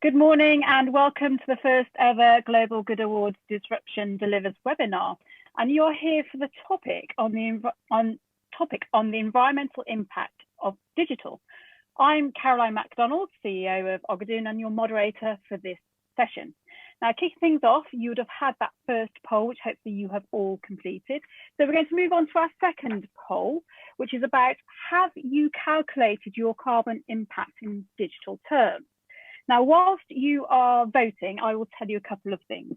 Good morning and welcome to the first ever Global Good Awards Disruption Delivers webinar. And you're here for the topic on the environmental impact of digital. I'm Caroline MacDonald, CEO of Ogadoon, and your moderator for this session. Now, kicking things off, you would have had that first poll, which hopefully you have all completed. So we're going to move on to our second poll, which is about, have you calculated your carbon impact in digital terms? Now, whilst you are voting, I will tell you a couple of things.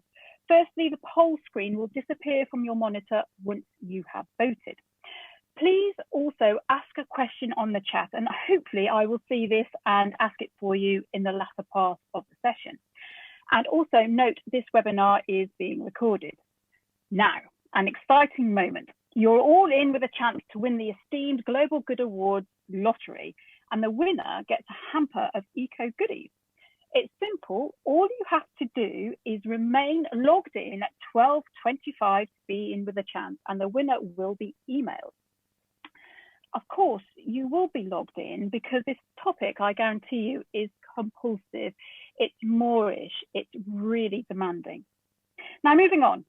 Firstly, the poll screen will disappear from your monitor once you have voted. Please also ask a question on the chat, and hopefully I will see this and ask it for you in the latter part of the session. And also note, this webinar is being recorded. Now, an exciting moment. You're all in with a chance to win the esteemed Global Good Awards lottery, and the winner gets a hamper of eco goodies. It's simple. All you have to do is remain logged in at 12:25 to be in with a chance, and the winner will be emailed. Of course, you will be logged in because this topic, I guarantee you, is compulsive. It's moreish. It's really demanding. Now, moving on.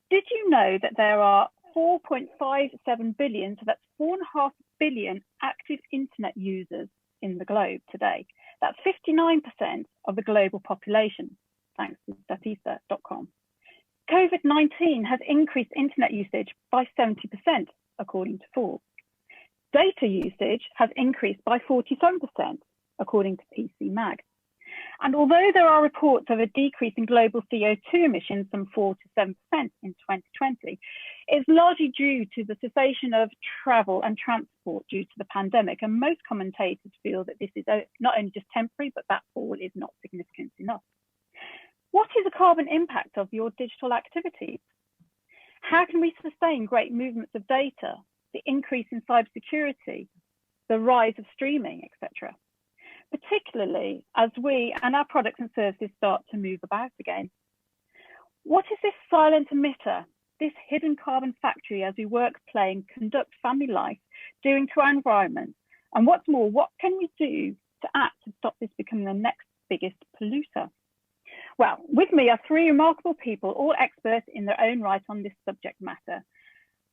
Did you know that there are 4.57 billion, so that's 4.5 billion active internet users in the globe today? That's 59% of the global population, thanks to statista.com. COVID-19 has increased internet usage by 70%, according to Forbes. Data usage has increased by 47%, according to PC Mag. And although there are reports of a decrease in global CO2 emissions from 4 to 7% in 2020, it's largely due to the cessation of travel and transport due to the pandemic. And most commentators feel that this is not only just temporary, but that fall is not significant enough. What is the carbon impact of your digital activities? How can we sustain great movements of data, the increase in cybersecurity, the rise of streaming, etc.? Particularly as we and our products and services start to move about again. What is this silent emitter, this hidden carbon factory as we work, play and conduct family life doing to our environment? And what's more, what can we do to act to stop this becoming the next biggest polluter? Well, with me are three remarkable people, all experts in their own right on this subject matter,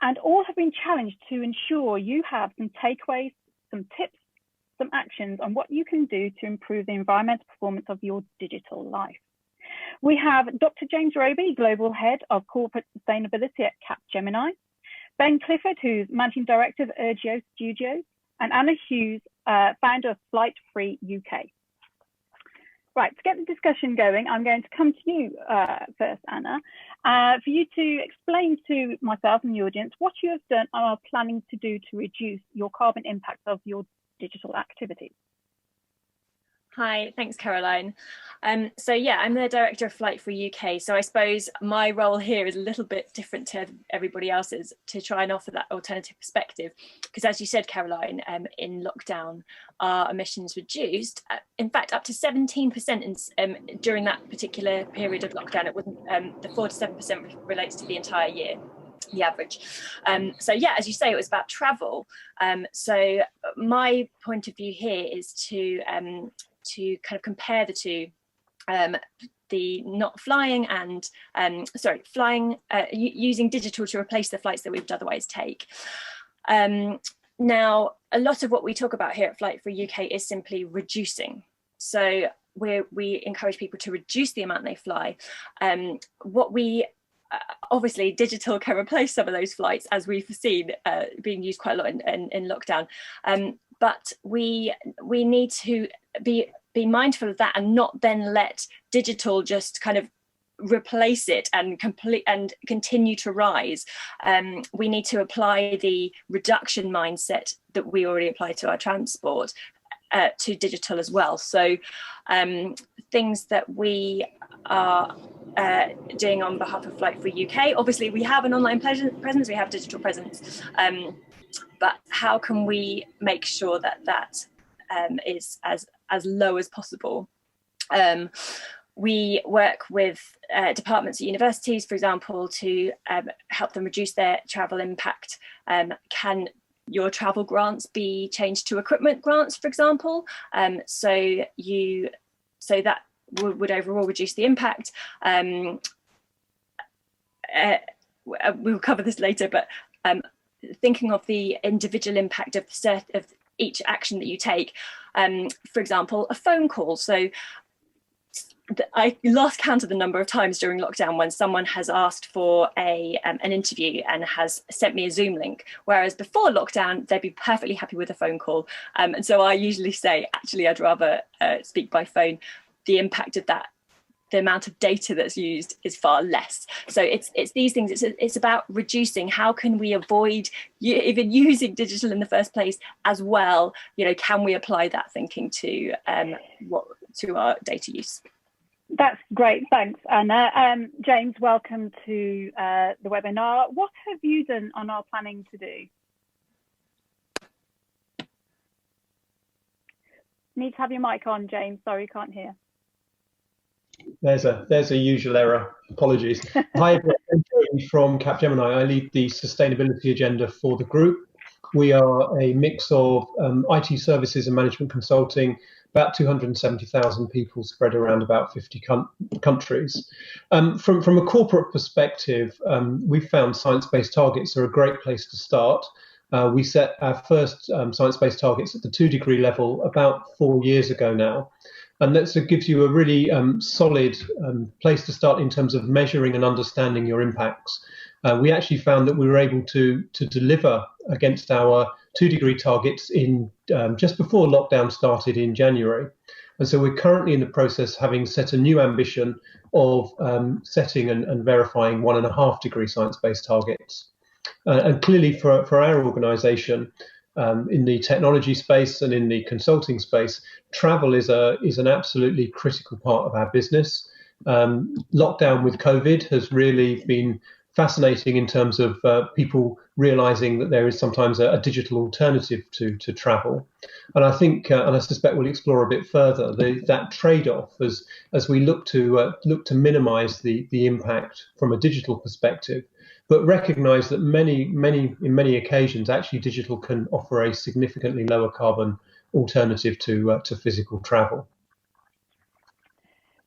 and all have been challenged to ensure you have some takeaways, some tips, some actions on what you can do to improve the environmental performance of your digital life. We have Dr. James Roby, Global Head of Corporate Sustainability at Capgemini, Ben Clifford, who's Managing Director of Urgio Studios, and Anna Hughes, founder of Flight Free UK. Right, to get the discussion going, I'm going to come to you first, Anna, for you to explain to myself and the audience what you have done and are planning to do to reduce your carbon impact of your digital activities. Hi, thanks, Caroline. So yeah, I'm the director of Flight Free UK. So I suppose my role here is a little bit different to everybody else's, to try and offer that alternative perspective. Because as you said, Caroline, in lockdown, our emissions reduced, in fact, up to 17% during that particular period of lockdown. It wasn't, the 4 to 7% relates to the entire year, the average. So yeah, as you say, it was about travel. So my point of view here is to kind of compare the two, the not flying and flying using digital to replace the flights that we would otherwise take. Now, a lot of what we talk about here at Flight Free UK is simply reducing. So we encourage people to reduce the amount they fly. Obviously, digital can replace some of those flights, as we've seen being used quite a lot in lockdown. But we need to be mindful of that and not then let digital just kind of replace it and continue to rise. We need to apply the reduction mindset that we already apply to our transport to digital as well. So things that we are doing on behalf of Flight Free UK. Obviously, we have an online presence, we have digital presence, but how can we make sure that is as low as possible? We work with departments at universities, for example, to help them reduce their travel impact. Can your travel grants be changed to equipment grants, for example? So that would overall reduce the impact. We'll cover this later, but thinking of the individual impact of each action that you take. For example, a phone call. So I lost count of the number of times during lockdown when someone has asked for an interview and has sent me a Zoom link, whereas before lockdown they'd be perfectly happy with a phone call. And so I usually say, actually, I'd rather speak by phone. The impact of that, the amount of data that's used, is far less. So it's these things. It's about reducing. How can we avoid even using digital in the first place as well? Can we apply that thinking to our data use? That's great, thanks, Anna. James, welcome to the webinar. What have you done and are planning to do? Need to have your mic on, James. Sorry, can't hear. There's a usual error. Apologies. Hi, I'm James from Capgemini. I lead the sustainability agenda for the group. We are a mix of IT services and management consulting, about 270,000 people spread around about 50 countries. From a corporate perspective, we've found science-based targets are a great place to start. We set our first science-based targets at the 2-degree level about 4 years ago now. And that gives you a really solid place to start in terms of measuring and understanding your impacts. We actually found that we were able to deliver against our 2-degree targets in just before lockdown started in January. And so we're currently in the process, having set a new ambition of setting and verifying 1.5-degree science-based targets. And clearly for our organisation, in the technology space and in the consulting space, travel is an absolutely critical part of our business. Lockdown with COVID has really been fascinating in terms of people realizing that there is sometimes a digital alternative to travel. And I think, and I suspect we'll explore a bit further, that trade-off as we look to minimize the impact from a digital perspective, but recognize that in many occasions, actually digital can offer a significantly lower carbon alternative to physical travel.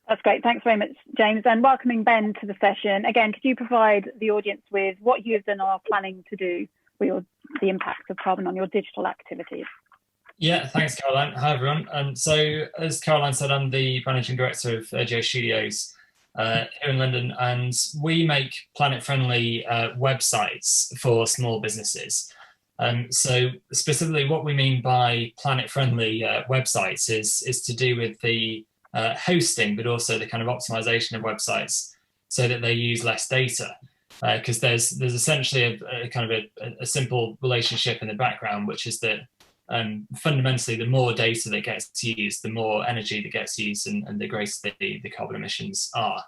That's great. Thanks very much, James. And welcoming Ben to the session. Again, could you provide the audience with what you have done or are planning to do with the impact of carbon on your digital activities? Yeah, thanks, Caroline. Hi, everyone. So as Caroline said, I'm the managing director of Geo Studios here in London, and we make planet-friendly websites for small businesses. So specifically what we mean by planet-friendly websites is to do with the hosting, but also the kind of optimization of websites so that they use less data. Because there's essentially a kind of a simple relationship in the background, which is that fundamentally the more data that gets used, the more energy that gets used, and the greater the carbon emissions are.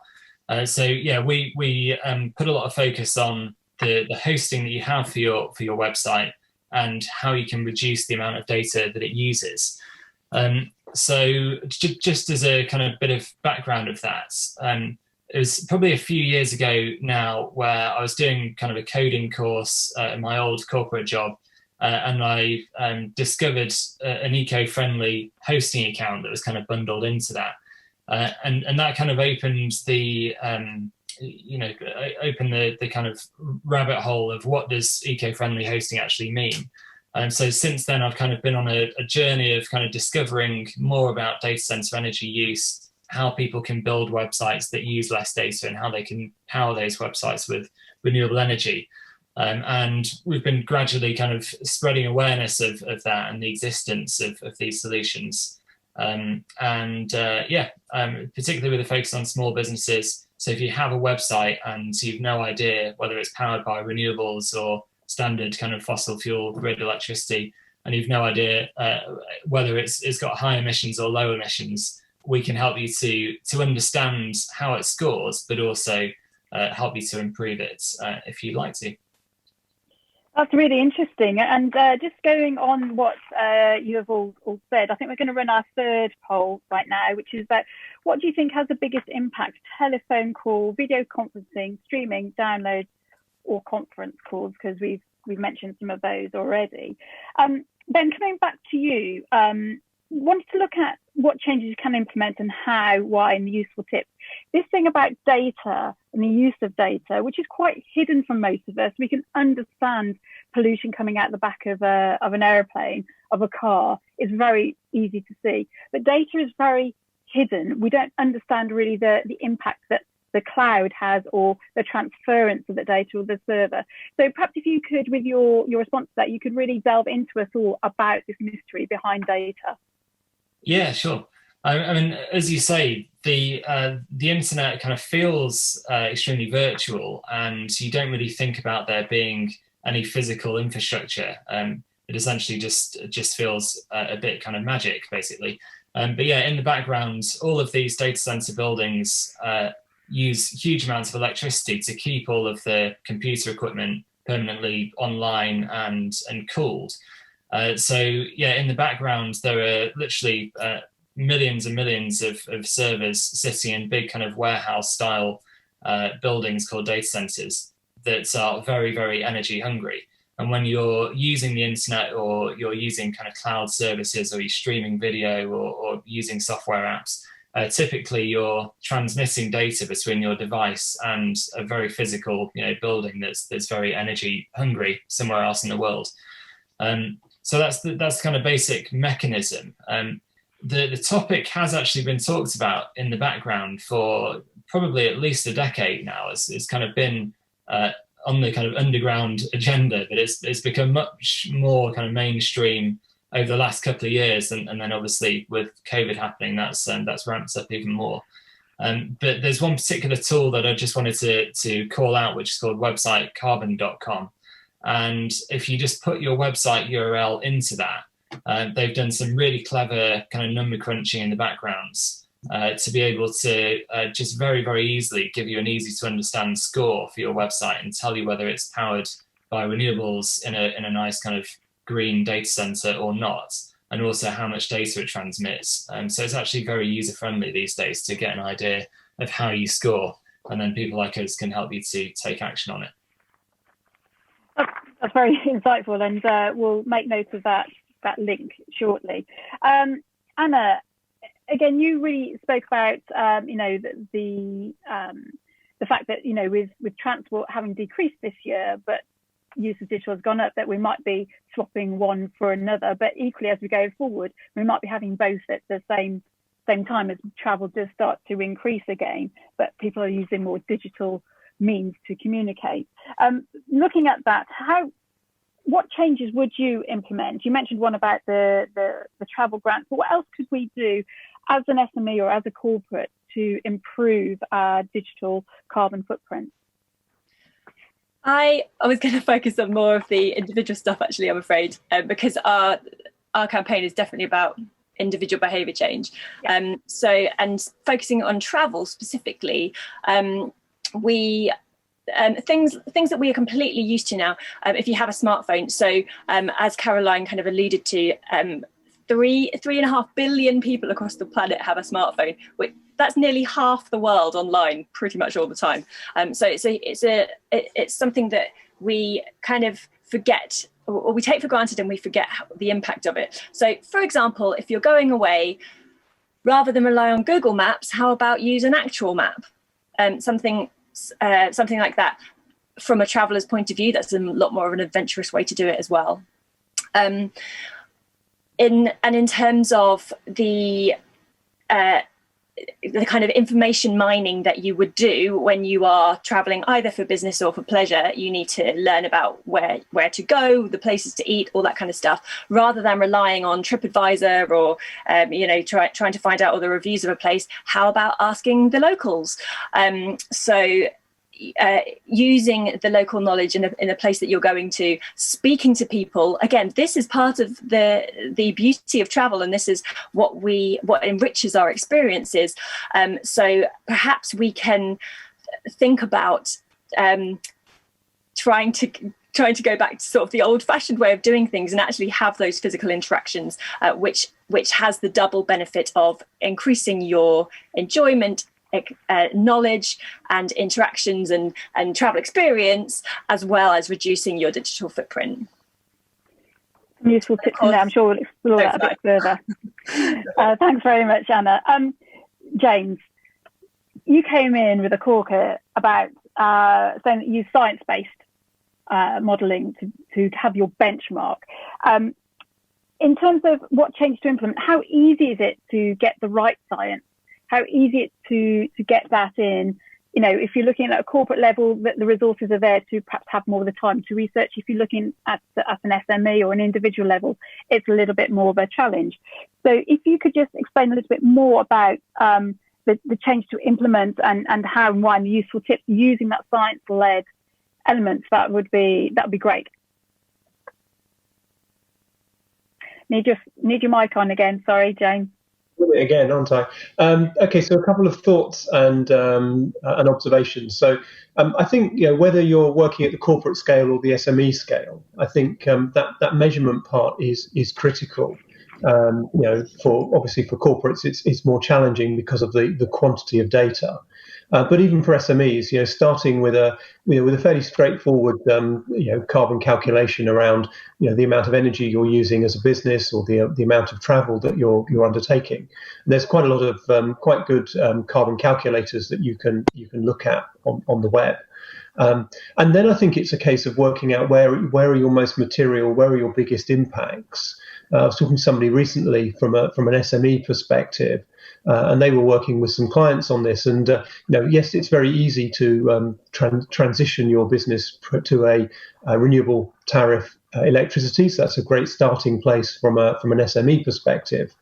So yeah, we put a lot of focus on the hosting that you have for your website and how you can reduce the amount of data that it uses. So just as a kind of bit of background of that, it was probably a few years ago now where I was doing kind of a coding course in my old corporate job, and I discovered an eco-friendly hosting account that was kind of bundled into that, and that kind of opened the the kind of rabbit hole of what does eco-friendly hosting actually mean. And so since then, I've kind of been on a journey of kind of discovering more about data center energy use, how people can build websites that use less data, and how they can power those websites with renewable energy. And we've been gradually kind of spreading awareness of that and the existence of these solutions. Particularly with a focus on small businesses. So if you have a website and you've no idea whether it's powered by renewables or standard kind of fossil fuel grid electricity, and you've no idea whether it's got high emissions or low emissions, we can help you to understand how it scores, but also help you to improve it if you'd like to. That's really interesting. And just going on what you have all said, I think we're going to run our third poll right now, which is that what do you think has the biggest impact? Telephone call, video conferencing, streaming, downloads, or conference calls? Because we've mentioned some of those already. Ben, coming back to you, wanted to look at what changes you can implement and how, why, and the useful tips. This thing about data and the use of data, which is quite hidden from most of us, we can understand pollution coming out the back of an aeroplane, of a car, is very easy to see. But data is very hidden. We don't understand really the impact that the cloud has, or the transference of the data or the server. So perhaps if you could, with your response to that, you could really delve into us all about this mystery behind data. Yeah, sure. I mean, as you say, the internet kind of feels extremely virtual, and you don't really think about there being any physical infrastructure. It essentially just feels a bit kind of magic, basically. But yeah, in the background, all of these data center buildings use huge amounts of electricity to keep all of the computer equipment permanently online and cooled. So yeah, in the background, there are literally millions and millions of servers sitting in big kind of warehouse style buildings called data centers that are very, very energy hungry. And when you're using the internet, or you're using kind of cloud services, or you're streaming video, or using software apps, typically you're transmitting data between your device and a very physical, building that's very energy hungry somewhere else in the world. So that's kind of basic mechanism. The topic has actually been talked about in the background for probably at least a decade now. It's kind of been on the kind of underground agenda, but it's become much more kind of mainstream over the last couple of years, and then obviously with COVID happening, that's ramped up even more. But there's one particular tool that I just wanted to call out, which is called websitecarbon.com. And if you just put your website URL into that, they've done some really clever kind of number crunching in the backgrounds to be able to just very, very easily give you an easy to understand score for your website and tell you whether it's powered by renewables in a nice kind of green data center or not, and also how much data it transmits. So it's actually very user friendly these days to get an idea of how you score, and then people like us can help you to take action on it. That's very insightful, and we'll make note of that link shortly. Anna, again, you really spoke about the fact that with transport having decreased this year, but use of digital has gone up, that we might be swapping one for another. But equally, as we go forward, we might be having both at the same time as travel does start to increase again, but people are using more digital means to communicate. Looking at that, what changes would you implement? You mentioned one about the travel grants, but what else could we do as an SME or as a corporate to improve our digital carbon footprint? I was going to focus on more of the individual stuff, actually, I'm afraid, because our campaign is definitely about individual behaviour change. Yeah. And focusing on travel specifically, we things that we are completely used to now. If you have a smartphone, so as Caroline kind of alluded to, 3.5 billion people across the planet have a smartphone. That's nearly half the world online, pretty much all the time. So it's something that we kind of forget, or we take for granted, and we forget the impact of it. So, for example, if you're going away, rather than rely on Google Maps, how about use an actual map? Something like that. From a traveller's point of view, that's a lot more of an adventurous way to do it as well. In terms of the kind of information mining that you would do when you are traveling either for business or for pleasure, you need to learn about where to go, the places to eat, all that kind of stuff, rather than relying on TripAdvisor or trying to find out all the reviews of a place. How about asking the locals? Using the local knowledge in a place that you're going to, speaking to people. Again, this is part of the beauty of travel, and this is what enriches our experiences. So perhaps we can think about trying to go back to sort of the old-fashioned way of doing things and actually have those physical interactions, which has the double benefit of increasing your enjoyment, knowledge and interactions and travel experience, as well as reducing your digital footprint. Useful tips in there. I'm sure we'll explore that a bit further. Thanks very much, Anna. James, you came in with a corker about saying that you use science-based modelling to have your benchmark. In terms of what change to implement, how easy is it to get the right science? How easy is it to get that in? You know, if you're looking at a corporate level, that the resources are there to perhaps have more of the time to research. If you're looking at an SME or an individual level, it's a little bit more of a challenge. So if you could just explain a little bit more about the change to implement and how and why, and the useful tips using that science-led elements, that would be great. Need your mic on again. Sorry, James. Again, aren't I? Okay, so a couple of thoughts and observations. So I think, you know, whether you're working at the corporate scale or the SME scale, I think that measurement part is critical. You know, obviously for corporates, it's more challenging because of the quantity of data. But even for SMEs, you know, starting with a fairly straightforward carbon calculation around, you know, the amount of energy you're using as a business or the amount of travel that you're undertaking. And there's quite a lot of quite good carbon calculators that you can look at on the web. And then I think it's a case of working out where are your most material, where are your biggest impacts. I was talking to somebody recently from an SME perspective, and they were working with some clients on this. And yes, it's very easy to transition your business to a renewable tariff electricity. So that's a great starting place from an SME perspective.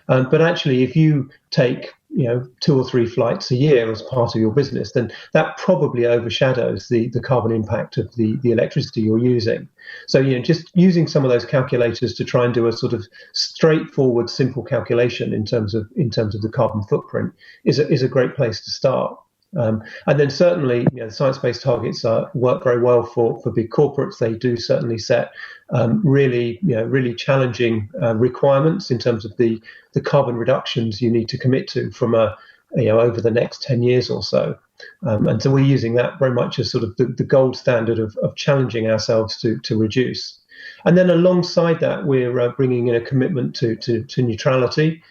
But actually, if you take 2 or 3 flights a year as part of your business, then that probably overshadows the carbon impact of the electricity you're using. So just using some of those calculators to try and do a sort of straightforward, simple calculation in terms of the carbon footprint is a great place to start. And then certainly, science-based targets work very well for big corporates. They do certainly set really challenging requirements in terms of the carbon reductions you need to commit to from over the next 10 years or so. And so we're using that very much as sort of the gold standard of challenging ourselves to reduce. And then alongside that, we're bringing in a commitment to neutrality.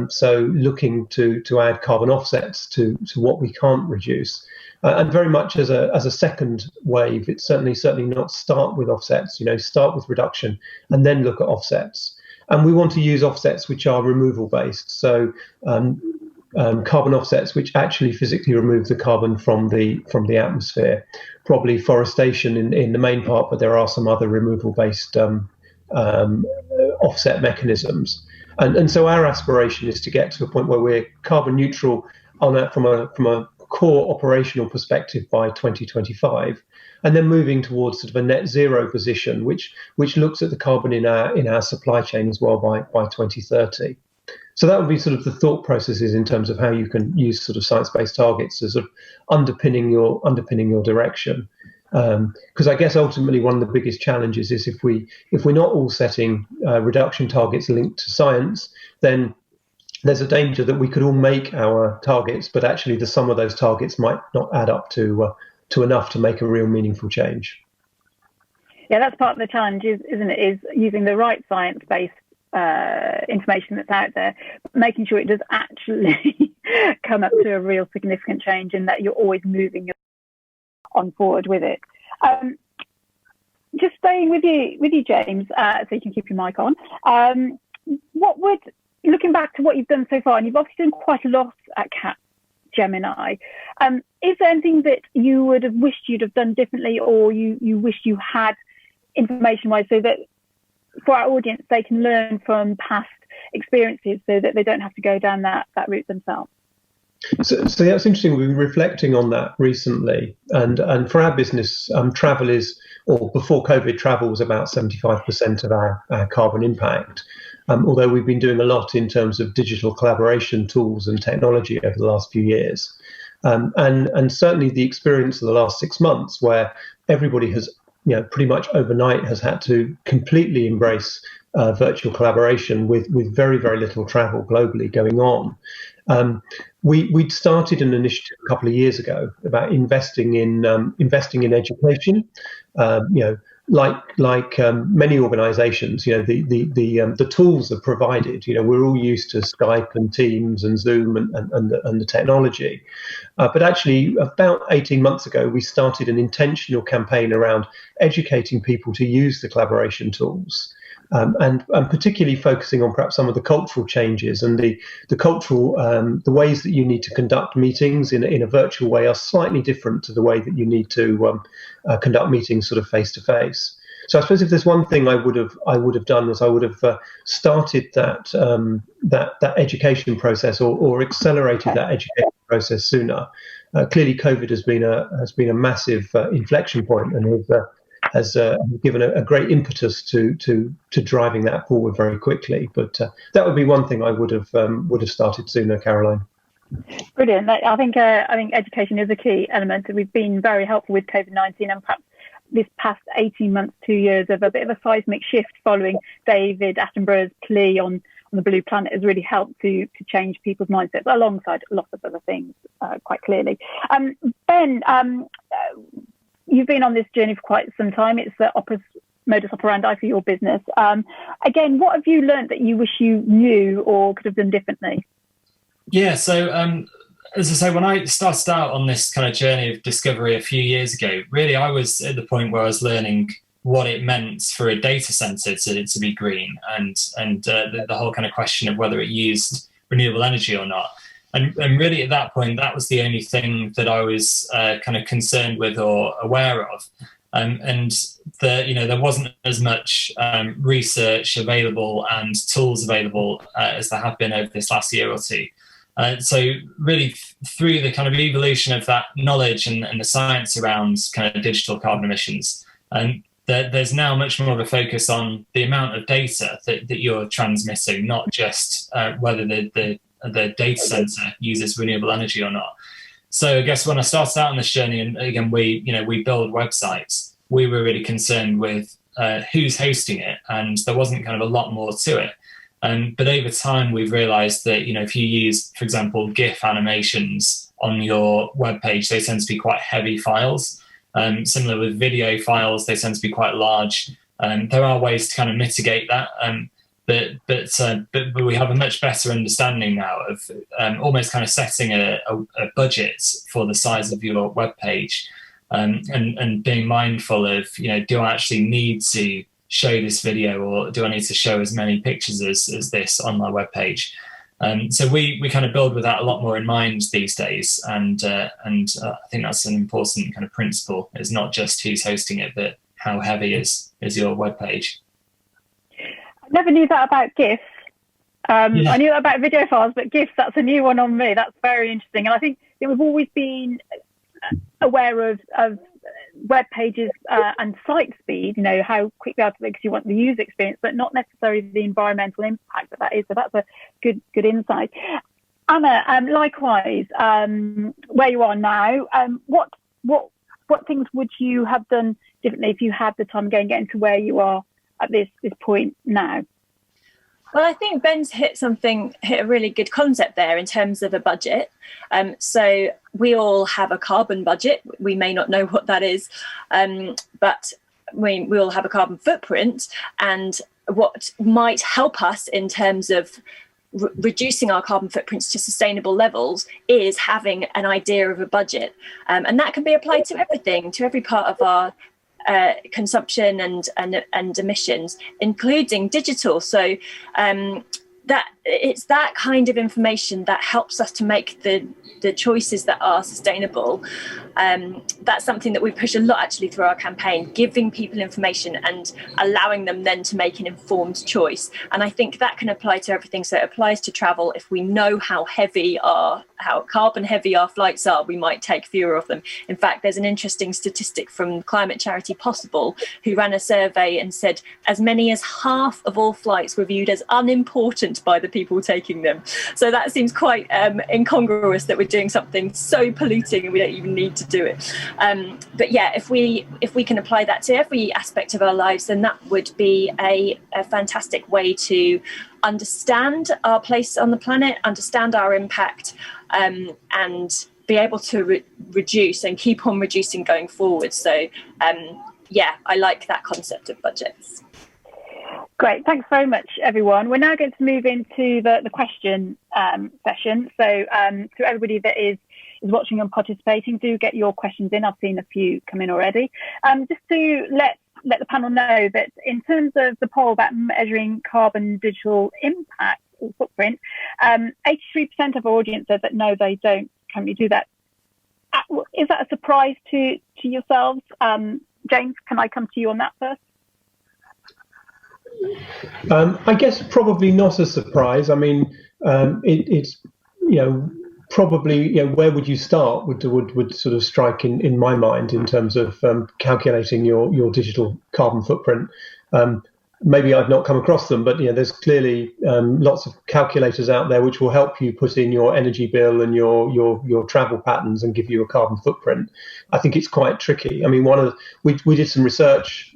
So looking to add carbon offsets to what we can't reduce, and very much as a second wave. It's certainly not start with offsets. Start with reduction and then look at offsets. And we want to use offsets which are removal based. So carbon offsets which actually physically remove the carbon from the atmosphere. Probably forestation in the main part, but there are some other removal based offset mechanisms. And so our aspiration is to get to a point where we're carbon neutral on that from a core operational perspective by 2025, and then moving towards sort of a net zero position, which looks at the carbon in our supply chain as well by 2030. So that would be sort of the thought processes in terms of how you can use sort of science-based targets as sort of underpinning your direction. Because I guess ultimately one of the biggest challenges is if we're not all setting reduction targets linked to science, then there's a danger that we could all make our targets, but actually the sum of those targets might not add up to enough to make a real meaningful change. Yeah, that's part of the challenge, isn't it? Is using the right science-based information that's out there, making sure it does actually come up to a real significant change, and that you're always moving on forward with it. Just staying with you, James, so you can keep your mic on. Looking back to what you've done so far, and you've obviously done quite a lot at Capgemini, is there anything that you would have wished you'd have done differently, or you wish you had information-wise, so that for our audience they can learn from past experiences, so that they don't have to go down that route themselves? So that's interesting. We've been reflecting on that recently, and for our business, travel is, or before COVID, travel was about 75% of our carbon impact. Although we've been doing a lot in terms of digital collaboration tools and technology over the last few years, and certainly the experience of the last 6 months, where everybody has, pretty much overnight has had to completely embrace virtual collaboration with very, very little travel globally going on. We'd started an initiative a couple of years ago about investing in education, many organisations, the tools are provided. We're all used to Skype and Teams and Zoom and the technology. But actually, about 18 months ago, we started an intentional campaign around educating people to use the collaboration tools. And particularly focusing on perhaps some of the cultural changes and the cultural the ways that you need to conduct meetings in a virtual way are slightly different to the way that you need to conduct meetings sort of face to face. So I suppose if there's one thing I would have done was I would have started that education process or accelerated that education process sooner. Clearly, COVID has been a massive inflection point and has given a great impetus to driving that forward very quickly. But that would be one thing I would have started sooner, Caroline. Brilliant. I think education is a key element. We've been very helpful with COVID-19, and perhaps this past 18 months, 2 years of a bit of a seismic shift following David Attenborough's plea on the Blue Planet has really helped to change people's mindsets alongside lots of other things, quite clearly. Ben, you've been on this journey for quite some time. It's the modus operandi for your business. Again, what have you learned that you wish you knew or could have done differently? Yeah, so as I say, when I started out on this kind of journey of discovery a few years ago, really I was at the point where I was learning what it meant for a data center to be green and the whole kind of question of whether it used renewable energy or not. And really at that point, that was the only thing that I was kind of concerned with or aware of. And there wasn't as much research available and tools available as there have been over this last year or two. So really through the kind of evolution of that knowledge and the science around kind of digital carbon emissions, there's now much more of a focus on the amount of data that you're transmitting, not just whether the data center uses renewable energy or not. So I guess when I started out on this journey, and again, we build websites, we were really concerned with who's hosting it, and there wasn't kind of a lot more to it. But over time, we've realized that, if you use, for example, GIF animations on your web page, they tend to be quite heavy files. Similar with video files, they tend to be quite large. There are ways to kind of mitigate that. But we have a much better understanding now of almost kind of setting a budget for the size of your web page, and being mindful of, do I actually need to show this video, or do I need to show as many pictures as this on my web page? So we kind of build with that a lot more in mind these days, and I think that's an important kind of principle. It's not just who's hosting it, but how heavy is your web page. I never knew that about GIFs. I knew that about video files, but GIFs, that's a new one on me. That's very interesting. And I think that we've always been aware of web pages and site speed, how quick they are to because you want the user experience, but not necessarily the environmental impact that is. So that's a good insight. Anna, likewise, where you are now, what things would you have done differently if you had the time getting to where you are at this point now? Well, I think Ben's hit a really good concept there in terms of a budget. So we all have a carbon budget. We may not know what that is, but we all have a carbon footprint. And what might help us in terms of reducing our carbon footprints to sustainable levels is having an idea of a budget. And that can be applied to everything, to every part of our consumption and emissions, including digital. So that it's that kind of information that helps us to make the choices that are sustainable. That's something that we push a lot actually through our campaign, giving people information and allowing them then to make an informed choice. And I think that can apply to everything. So it applies to travel. If we know how carbon heavy our flights are, we might take fewer of them. In fact, there's an interesting statistic from climate charity Possible, who ran a survey and said as many as half of all flights were viewed as unimportant by the people taking them. So that seems quite incongruous that we're doing something so polluting and we don't even need to do it. But yeah, if we can apply that to every aspect of our lives, then that would be a fantastic way to understand our place on the planet, understand our impact, and be able to reduce and keep on reducing going forward. So yeah, I like that concept of budgets. Great, thanks very much, everyone. We're now going to move into the question session. So to everybody that is watching and participating, do get your questions in. I've seen a few come in already. Just to let the panel know that in terms of the poll about measuring carbon digital impact or footprint, 83% of our audience said that no, they don't currently do that. Is that a surprise to yourselves? James, can I come to you on that first? I guess probably not a surprise. I mean, it's probably where would you start would sort of strike in my mind in terms of calculating your digital carbon footprint. Maybe I've not come across them, but there's clearly lots of calculators out there which will help you put in your energy bill and your travel patterns and give you a carbon footprint. I think it's quite tricky. I mean, we did some research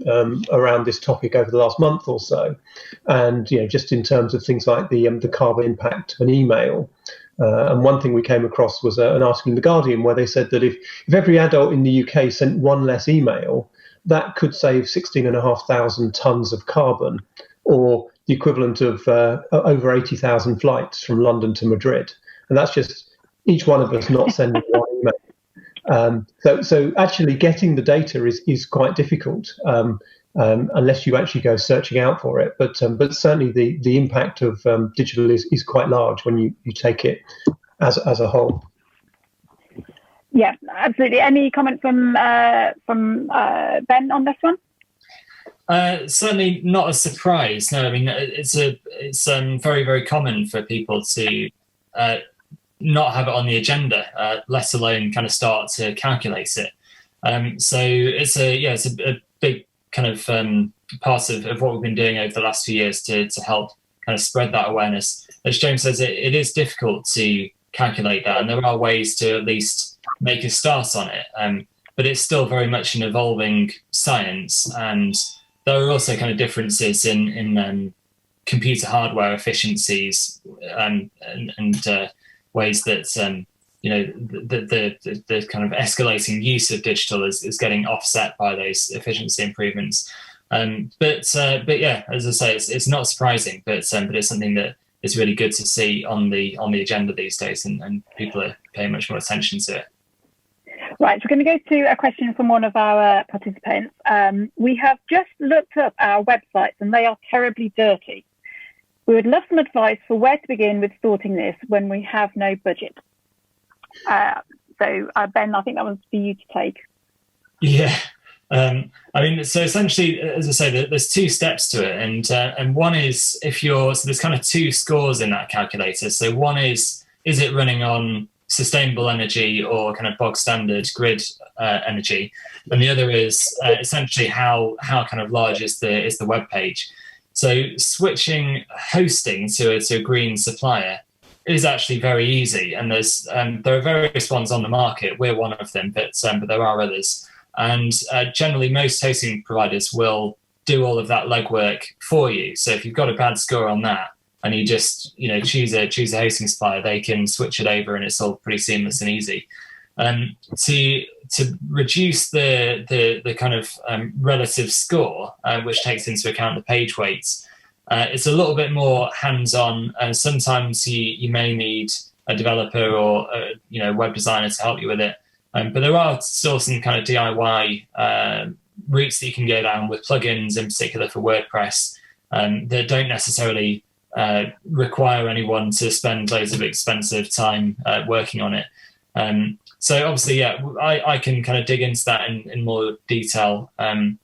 around this topic over the last month or so, and just in terms of things like the carbon impact of an email. And one thing we came across was an article in The Guardian where they said that if every adult in the UK sent one less email, that could save 16,500 tonnes of carbon, or the equivalent of over 80,000 flights from London to Madrid. And that's just each one of us not sending one email. So actually getting the data is quite difficult unless you actually go searching out for it. But certainly the impact of digital is quite large when you take it as a whole. Yeah, absolutely. Any comment from Ben on this one? Certainly not a surprise. No, I mean it's very, very common for people to not have it on the agenda, let alone kind of start to calculate it. So it's a big kind of part of what we've been doing over the last few years to help kind of spread that awareness. As James says, it is difficult to calculate that, and there are ways to at least make a start on it, but it's still very much an evolving science, and there are also kind of differences in computer hardware efficiencies and ways that the kind of escalating use of digital is getting offset by those efficiency improvements. But yeah, as I say, it's not surprising, but it's something that is really good to see on the agenda these days, and people are paying much more attention to it. Right, so we're going to go to a question from one of our participants. We have just looked up our websites and they are terribly dirty. We would love some advice for where to begin with sorting this when we have no budget. So Ben, I think that one's for you to take. Yeah. I mean, so essentially, as I say, there's two steps to it, and one is so there's kind of two scores in that calculator. So one is it running on sustainable energy or kind of bog standard grid energy, and the other is essentially how kind of large is the web page. So switching hosting to a green supplier is actually very easy, and there are various ones on the market. We're one of them, but there are others. And generally, most hosting providers will do all of that legwork for you. So if you've got a bad score on that, and you just choose a hosting supplier, they can switch it over, and it's all pretty seamless and easy. To reduce the kind of relative score, which takes into account the page weights, it's a little bit more hands-on, and sometimes you may need a developer or a web designer to help you with it. But there are still some kind of DIY routes that you can go down with plugins, in particular for WordPress, that don't necessarily require anyone to spend loads of expensive time working on it. So obviously, yeah, I can kind of dig into that in more detail, and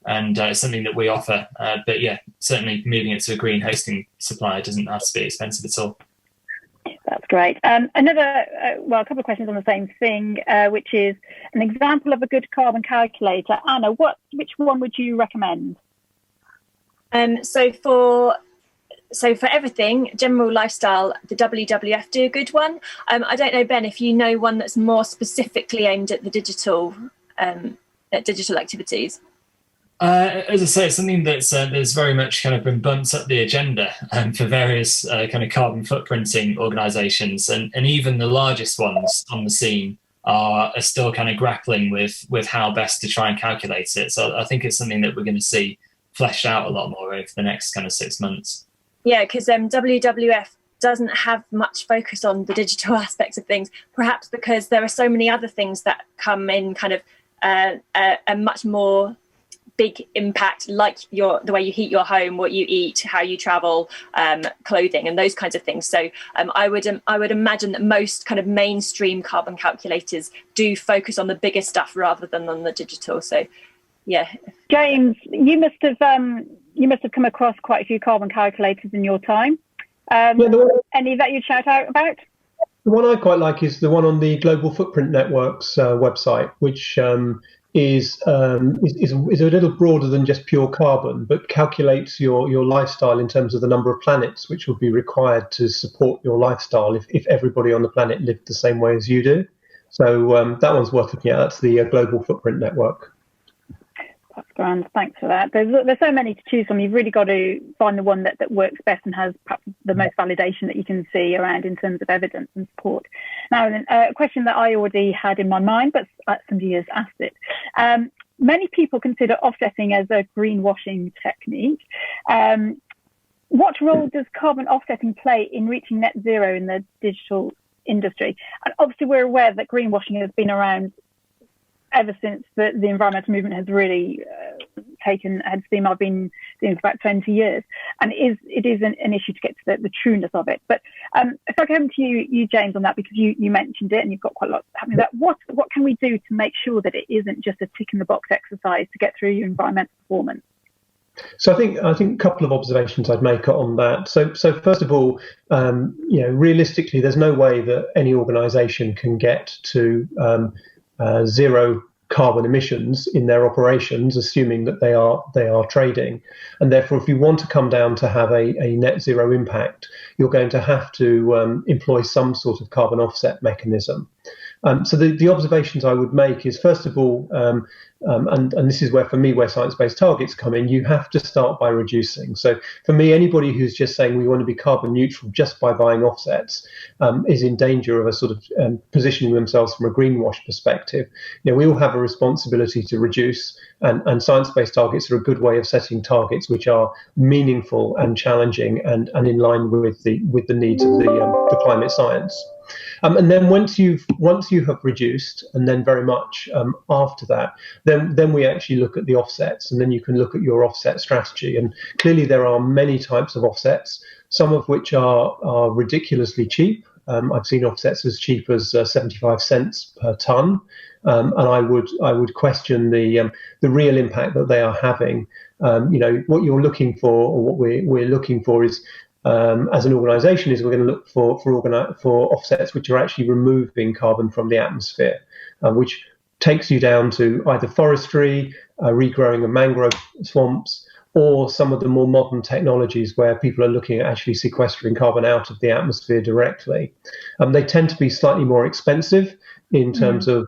it's something that we offer. But yeah, certainly moving it to a green hosting supplier doesn't have to be expensive at all. That's great. A couple of questions on the same thing, which is an example of a good carbon calculator. Anna, which one would you recommend? So for everything, general lifestyle, the WWF do a good one. I don't know, Ben, if you know one that's more specifically aimed at the digital activities. As I say, it's something that's very much kind of been bumped up the agenda for various kind of carbon footprinting organisations, and even the largest ones on the scene are still kind of grappling with how best to try and calculate it. So I think it's something that we're going to see fleshed out a lot more over the next kind of 6 months. Yeah, because WWF doesn't have much focus on the digital aspects of things, perhaps because there are so many other things that come in kind of a much more big impact, like the way you heat your home, what you eat, how you travel, clothing, and those kinds of things. So I would imagine that most kind of mainstream carbon calculators do focus on the bigger stuff rather than on the digital. So yeah. James, you must have come across quite a few carbon calculators in your time. Any that you'd shout out about? The one I quite like is the one on the Global Footprint Network's website, which is a little broader than just pure carbon, but calculates your lifestyle in terms of the number of planets which would be required to support your lifestyle if everybody on the planet lived the same way as you do. So that one's worth looking at. That's the Global Footprint Network. That's grand. Thanks for that. There's so many to choose from. You've really got to find the one that works best and has perhaps the most validation that you can see around in terms of evidence and support. Now, a question that I already had in my mind, but somebody has asked it. Many people consider offsetting as a greenwashing technique. What role does carbon offsetting play in reaching net zero in the digital industry? And obviously, we're aware that greenwashing has been around ever since the environmental movement has really had steam. I've been doing it for about 20 years, and it is an issue to get to the trueness of it. But if I come to you, James, on that, because you mentioned it and you've got quite a lot happening. What can we do to make sure that it isn't just a tick in the box exercise to get through your environmental performance? So I think a couple of observations I'd make on that. So first of all, realistically, there's no way that any organisation can get to zero carbon emissions in their operations, assuming that they are trading. And therefore, if you want to come down to have a net zero impact, you're going to have to employ some sort of carbon offset mechanism. So the observations I would make is, first of all, and this is where science-based targets come in, you have to start by reducing. So for me, anybody who's just saying we want to be carbon neutral just by buying offsets is in danger of a sort of positioning themselves from a greenwash perspective. We all have a responsibility to reduce, and science-based targets are a good way of setting targets which are meaningful and challenging and in line with the needs of the climate science. And then once you have reduced, and then very much after that, then we actually look at the offsets, and then you can look at your offset strategy. And clearly there are many types of offsets, some of which are ridiculously cheap. I've seen offsets as cheap as 75 cents per ton, and I would question the real impact that they are having. What you're looking for, or what we're looking for is, as an organisation, is we're going to look for offsets which are actually removing carbon from the atmosphere, which takes you down to either forestry, regrowing of mangrove swamps, or some of the more modern technologies where people are looking at actually sequestering carbon out of the atmosphere directly. They tend to be slightly more expensive in terms of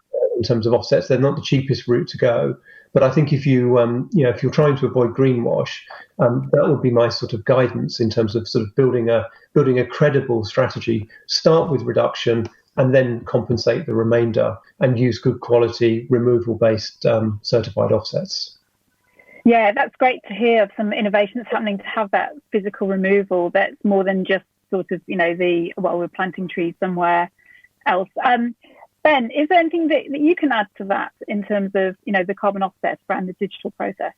offsets. They're not the cheapest route to go. But I think if if you're trying to avoid greenwash, that would be my sort of guidance in terms of sort of building a credible strategy. Start with reduction and then compensate the remainder, and use good quality removal-based certified offsets. Yeah, that's great to hear of some innovation that's happening to have that physical removal that's more than just sort of, we're planting trees somewhere else. Ben, is there anything that you can add to that in terms of, the carbon offsets around the digital process?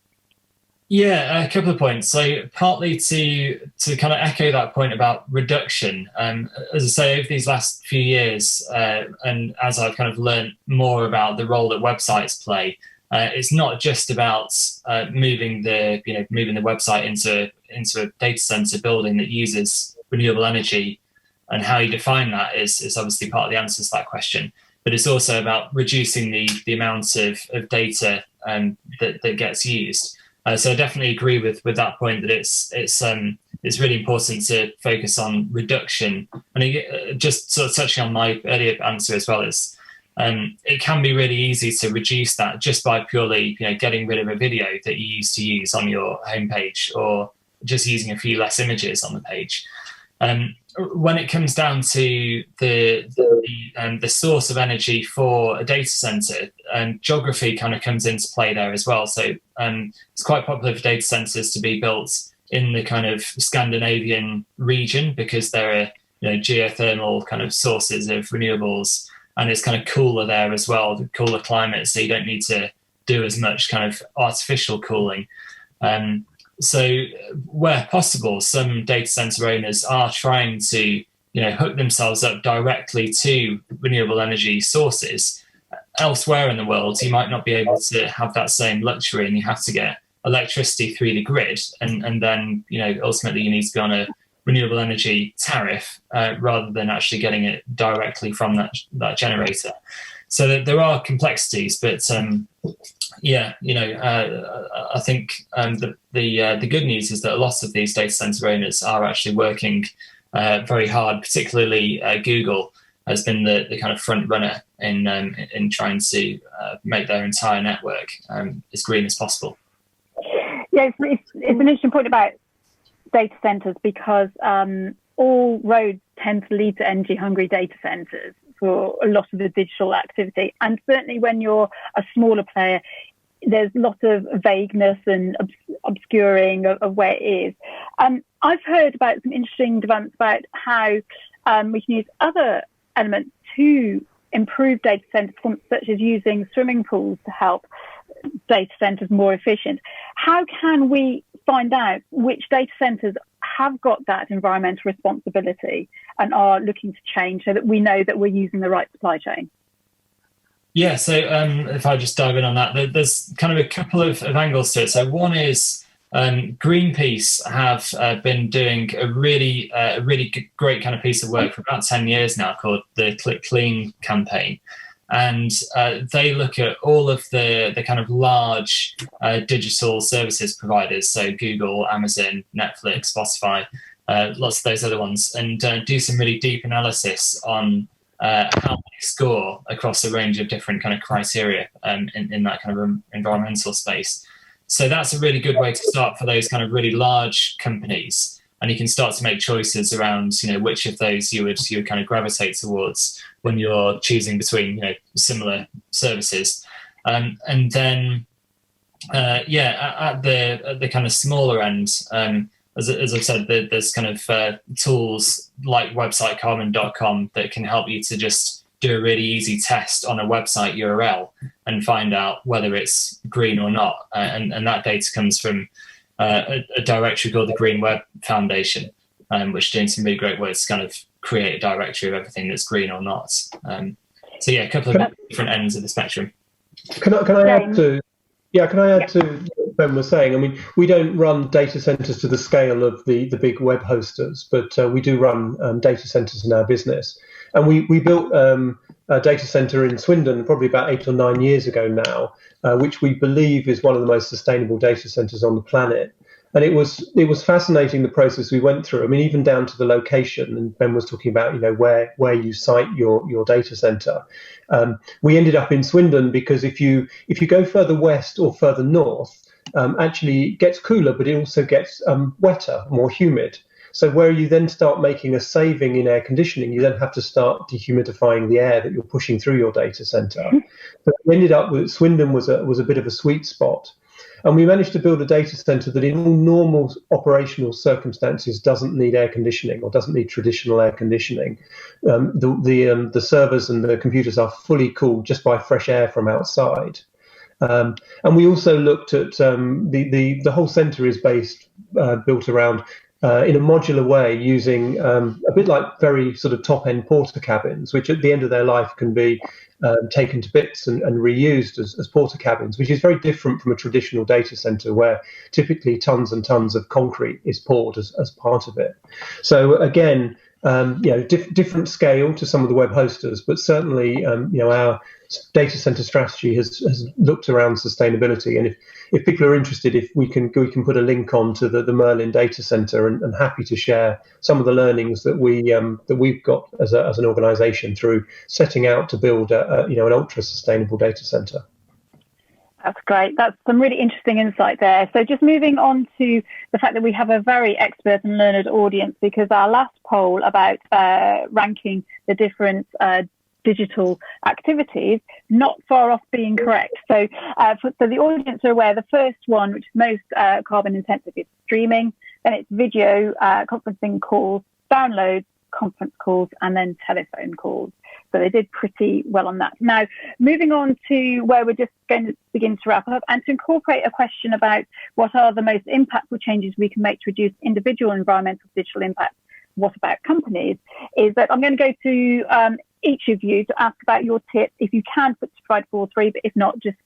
Yeah, a couple of points. So partly to kind of echo that point about reduction, as I say, over these last few years, and as I've kind of learned more about the role that websites play, it's not just about moving the website into a data center building that uses renewable energy, and how you define that is obviously part of the answer to that question. But it's also about reducing the amount of data that gets used. So I definitely agree with that point, that it's really important to focus on reduction. And just sort of touching on my earlier answer as well, is it can be really easy to reduce that just by purely getting rid of a video that you used to use on your homepage, or just using a few less images on the page. When it comes down to the source of energy for a data center, geography kind of comes into play there as well. So it's quite popular for data centers to be built in the kind of Scandinavian region because there are geothermal kind of sources of renewables, and it's kind of cooler there as well, the cooler climate, so you don't need to do as much kind of artificial cooling. So where possible, some data center owners are trying to hook themselves up directly to renewable energy sources. Elsewhere in the world, you might not be able to have that same luxury, and you have to get electricity through the grid, and then ultimately you need to be on a renewable energy tariff rather than actually getting it directly from that generator. So there are complexities, but I think the good news is that a lot of these data center owners are actually working very hard. Particularly Google has been the kind of front runner in trying to make their entire network as green as possible. Yeah, it's an interesting point about data centers because all roads tend to lead to energy-hungry data centers for a lot of the digital activity. And certainly when you're a smaller player, there's lots of vagueness and obscuring of where it is. I've heard about some interesting developments about how we can use other elements to improve data centers, such as using swimming pools to help data centers more efficient. How can we find out which data centers have got that environmental responsibility and are looking to change so that we know that we're using the right supply chain? Yeah, so if I just dive in on that, there's kind of a couple of angles to it. So one is Greenpeace have been doing a really great kind of piece of work for about 10 years now called the Click Clean campaign. And they look at all of the kind of large digital services providers, so Google, Amazon, Netflix, Spotify, lots of those other ones, and do some really deep analysis on how they score across a range of different kind of criteria in that kind of environmental space. So that's a really good way to start for those kind of really large companies. And you can start to make choices around, which of those you would kind of gravitate towards when you're choosing between, similar services. And then, at the kind of smaller end, as I've said, there's kind of tools like websitecarbon.com that can help you to just do a really easy test on a website URL and find out whether it's green or not. And that data comes from a directory called the Green Web Foundation, which is doing some really great ways to kind of create a directory of everything that's green or not. So yeah, a couple of different ends of the spectrum. Can I add to? Yeah, can I add to what Ben was saying? I mean, we don't run data centers to the scale of the big web hosters, but we do run data centers in our business. And we built a data center in Swindon probably about 8 or 9 years ago now, which we believe is one of the most sustainable data centers on the planet. And it was fascinating, the process we went through. I mean, even down to the location. And Ben was talking about, where you site your data center. We ended up in Swindon because if you go further west or further north, actually it gets cooler, but it also gets wetter, more humid. So where you then start making a saving in air conditioning, you then have to start dehumidifying the air that you're pushing through your data center. But we ended up with Swindon was a bit of a sweet spot. And we managed to build a data center that in all normal operational circumstances doesn't need air conditioning or doesn't need traditional air conditioning. The servers and the computers are fully cooled just by fresh air from outside. And we also looked at the whole center is built around in a modular way using a bit like very sort of top-end porter cabins, which at the end of their life can be taken to bits and reused as porter cabins, which is very different from a traditional data center where typically tons and tons of concrete is poured as part of it. So again, different scale to some of the web hosters, but certainly, our data center strategy has looked around sustainability. And if people are interested, if we can put a link on to the Merlin data center, and happy to share some of the learnings that we've got as an organization through setting out to build an ultra sustainable data center. That's great. That's some really interesting insight there. So just moving on to the fact that we have a very expert and learned audience, because our last poll about ranking the different digital activities, not far off being correct. So so the audience are aware the first one, which is most carbon intensive, is streaming, then it's video, conferencing calls, downloads, conference calls, and then telephone calls. So they did pretty well on that. Now, moving on to where we're just going to begin to wrap up and to incorporate a question about what are the most impactful changes we can make to reduce individual environmental digital impact. What about companies? Is that I'm going to go to each of you to ask about your tips. If you can, provide 4 or 3, but if not, just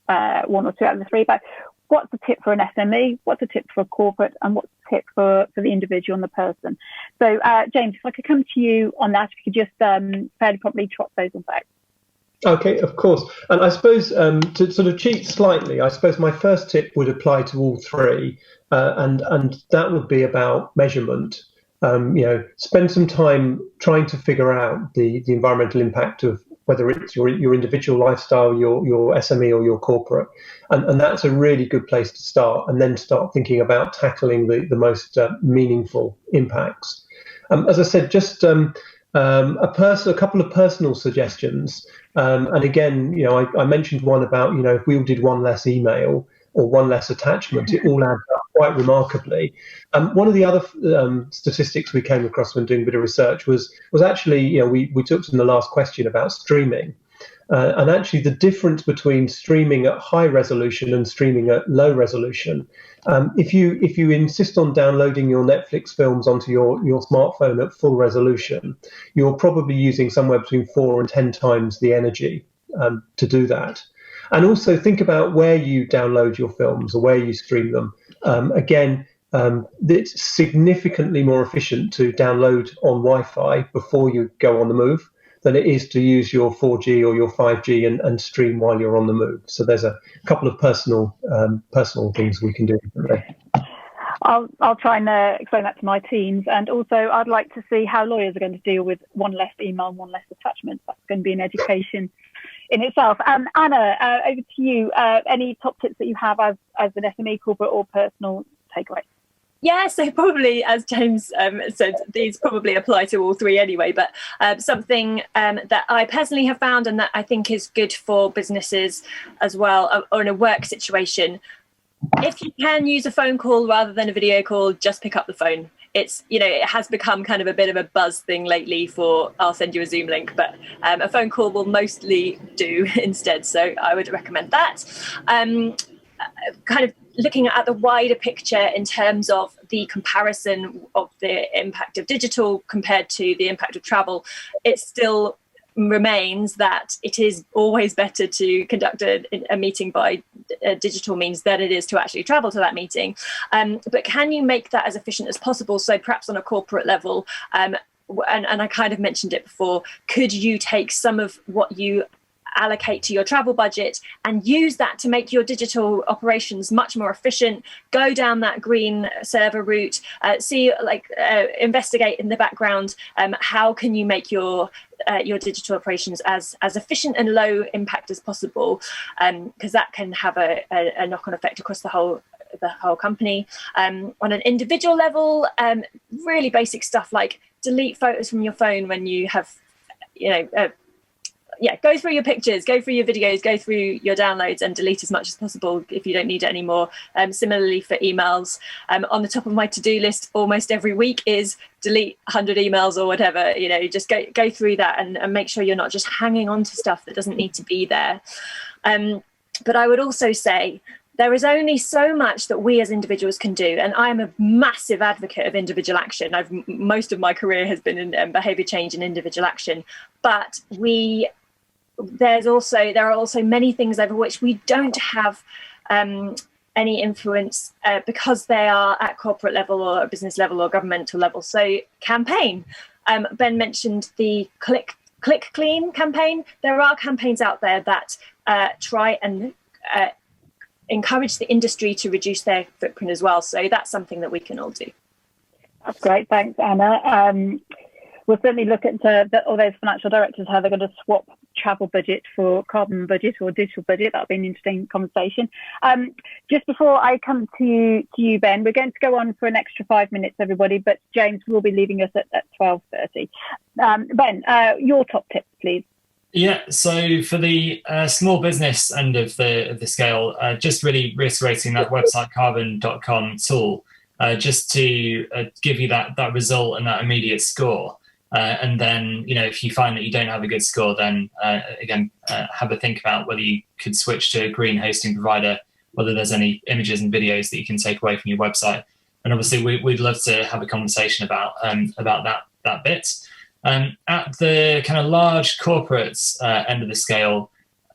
1 or 2 out of the 3. But what's the tip for an SME? What's the tip for a corporate? And what's the tip for the individual and the person? So, James, if I could come to you on that, if you could just fairly promptly trot those on back. Okay, of course. And I suppose to sort of cheat slightly, I suppose my first tip would apply to all 3, and that would be about measurement. Spend some time trying to figure out the environmental impact of whether it's your individual lifestyle, your SME or your corporate. And that's a really good place to start, and then start thinking about tackling the most meaningful impacts. As I said, just a couple of personal suggestions. And again, I mentioned one about, if we all did 1 less email or 1 less attachment, it all adds up quite remarkably. One of the other statistics we came across when doing a bit of research was actually, we took in the last question about streaming. And actually the difference between streaming at high resolution and streaming at low resolution, if you insist on downloading your Netflix films onto your smartphone at full resolution, you're probably using somewhere between 4 and 10 times the energy to do that. And also think about where you download your films or where you stream them. It's significantly more efficient to download on Wi-Fi before you go on the move than it is to use your 4G or your 5G and stream while you're on the move. So there's a couple of personal things we can do differently. I'll try and explain that to my teams. And also, I'd like to see how lawyers are going to deal with 1 less email, 1 less attachment. That's going to be an education in itself. Anna, over to you. Any top tips that you have as an SME, corporate or personal takeaway? Yeah, so probably, as James said, these probably apply to all 3 anyway, but something that I personally have found and that I think is good for businesses as well, or in a work situation, if you can use a phone call rather than a video call, just pick up the phone. It's, it has become kind of a bit of a buzz thing lately for, I'll send you a Zoom link, but a phone call will mostly do instead. So I would recommend that. Kind of looking at the wider picture in terms of the comparison of the impact of digital compared to the impact of travel, it still remains that it is always better to conduct a meeting by digital means than it is to actually travel to that meeting. But can you make that as efficient as possible? So perhaps on a corporate level, and I kind of mentioned it before, could you take some of what you allocate to your travel budget and use that to make your digital operations much more efficient, go down that green server route, investigate in the background, how can you make your digital operations as efficient and low impact as possible, because that can have a knock-on effect across the whole company. On an individual level, really basic stuff like delete photos from your phone when you have, go through your pictures, go through your videos, go through your downloads and delete as much as possible if you don't need it anymore. Similarly for emails, on the top of my to-do list almost every week is delete 100 emails or whatever. Just go through that and make sure you're not just hanging on to stuff that doesn't need to be there. But I would also say there is only so much that we as individuals can do. And I'm a massive advocate of individual action. Most of my career has been in behaviour change and individual action. But there are also many things over which we don't have any influence because they are at corporate level or business level or governmental level. So campaign. Ben mentioned the Click Clean campaign. There are campaigns out there that try and encourage the industry to reduce their footprint as well. So that's something that we can all do. That's great. Thanks, Anna. we'll certainly look at all those financial directors, how they're going to swap travel budget for carbon budget or digital budget. That'll be an interesting conversation. Just before I come to you, Ben, we're going to go on for an extra 5 minutes, everybody, but James will be leaving us at 12:30. Ben, your top tips, please. Yeah, so for the small business end of the scale, just really reiterating that website carbon.com tool, just to give you that result and that immediate score. And then, if you find that you don't have a good score, then again, have a think about whether you could switch to a green hosting provider, whether there's any images and videos that you can take away from your website. And obviously, we'd love to have a conversation about that bit. At the kind of large corporates end of the scale,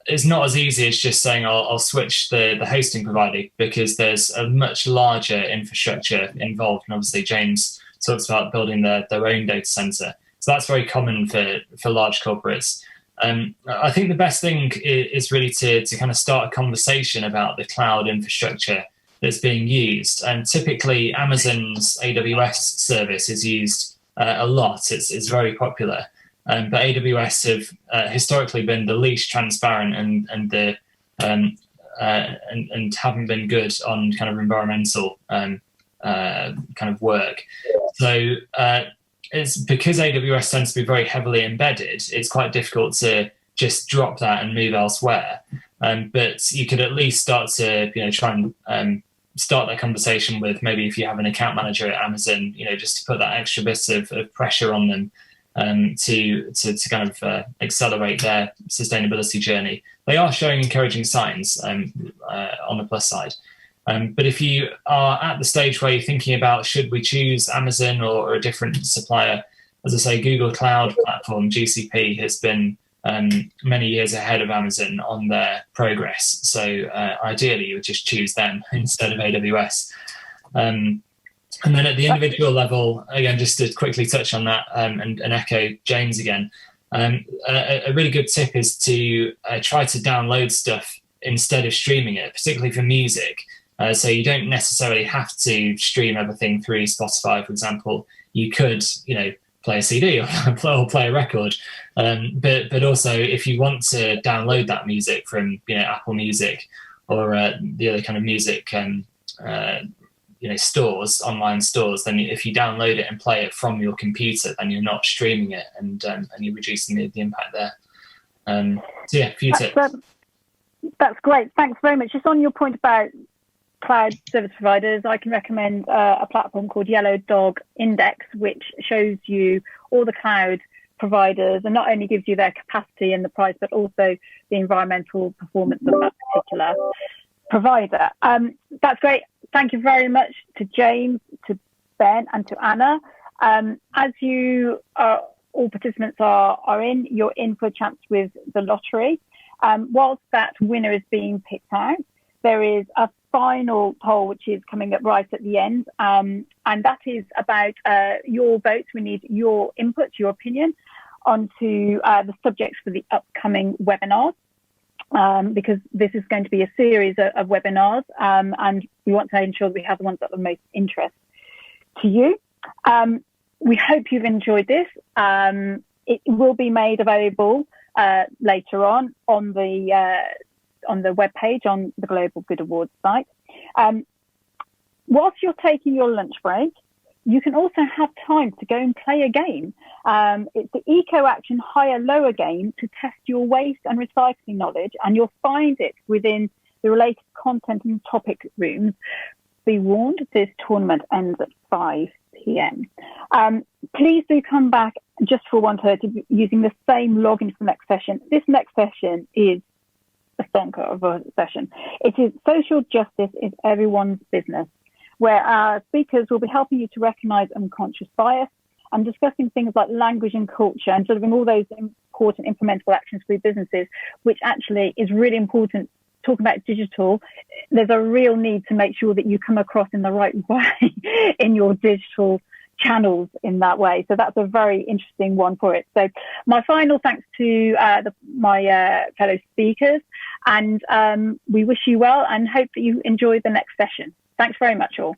it's not as easy as just saying I'll switch the hosting provider, because there's a much larger infrastructure involved. And obviously, James talks about building their own data center. So that's very common for large corporates. I think the best thing is really to kind of start a conversation about the cloud infrastructure that's being used. And typically, Amazon's AWS service is used a lot. It's very popular, but AWS have historically been the least transparent and haven't been good on kind of environmental kind of work. So it's because AWS tends to be very heavily embedded. It's quite difficult to just drop that and move elsewhere. But you could at least start to try and start that conversation with, maybe if you have an account manager at Amazon, just to put that extra bit of pressure on them to kind of accelerate their sustainability journey. They are showing encouraging signs on the plus side. But if you are at the stage where you're thinking about, should we choose Amazon or a different supplier, as I say, Google Cloud Platform, GCP, has been many years ahead of Amazon on their progress. So ideally, you would just choose them instead of AWS. And then at the individual level, again, just to quickly touch on that and echo James again, a really good tip is to try to download stuff instead of streaming it, particularly for music. So you don't necessarily have to stream everything through Spotify, for example. You could, play a CD or play a record. But also, if you want to download that music from Apple Music or the other kind of music stores, online stores, then if you download it and play it from your computer, then you're not streaming it, and you're reducing the impact there. So yeah, a few tips. That's great. Thanks very much. Just on your point about cloud service providers, I can recommend a platform called Yellow Dog Index, which shows you all the cloud providers and not only gives you their capacity and the price, but also the environmental performance of that particular provider. That's great. Thank you very much to James, to Ben, and to Anna. As you all participants you're in for a chance with the lottery. Whilst that winner is being picked out, there is a final poll which is coming up right at the end, and that is about your votes. We need your input, your opinion onto the subjects for the upcoming webinars, because this is going to be a series of webinars, and we want to ensure that we have the ones that are of most interest to you. We hope you've enjoyed this. It will be made available later on the webpage on the Global Good Awards site. Whilst you're taking your lunch break, you can also have time to go and play a game. It's the Eco Action Higher Lower game to test your waste and recycling knowledge, and you'll find it within the related content and topic rooms. Be warned, this tournament ends at 5 p.m. Please do come back just for 1:30 using the same login for the next session. This next session is a stonker of a session. It is Social Justice is Everyone's Business, where our speakers will be helping you to recognise unconscious bias and discussing things like language and culture and delivering all those important implementable actions for your businesses, which actually is really important. Talking about digital, there's a real need to make sure that you come across in the right way in your digital channels in that way. So that's a very interesting one for it. So my final thanks to my fellow speakers, and we wish you well and hope that you enjoy the next session. Thanks very much all.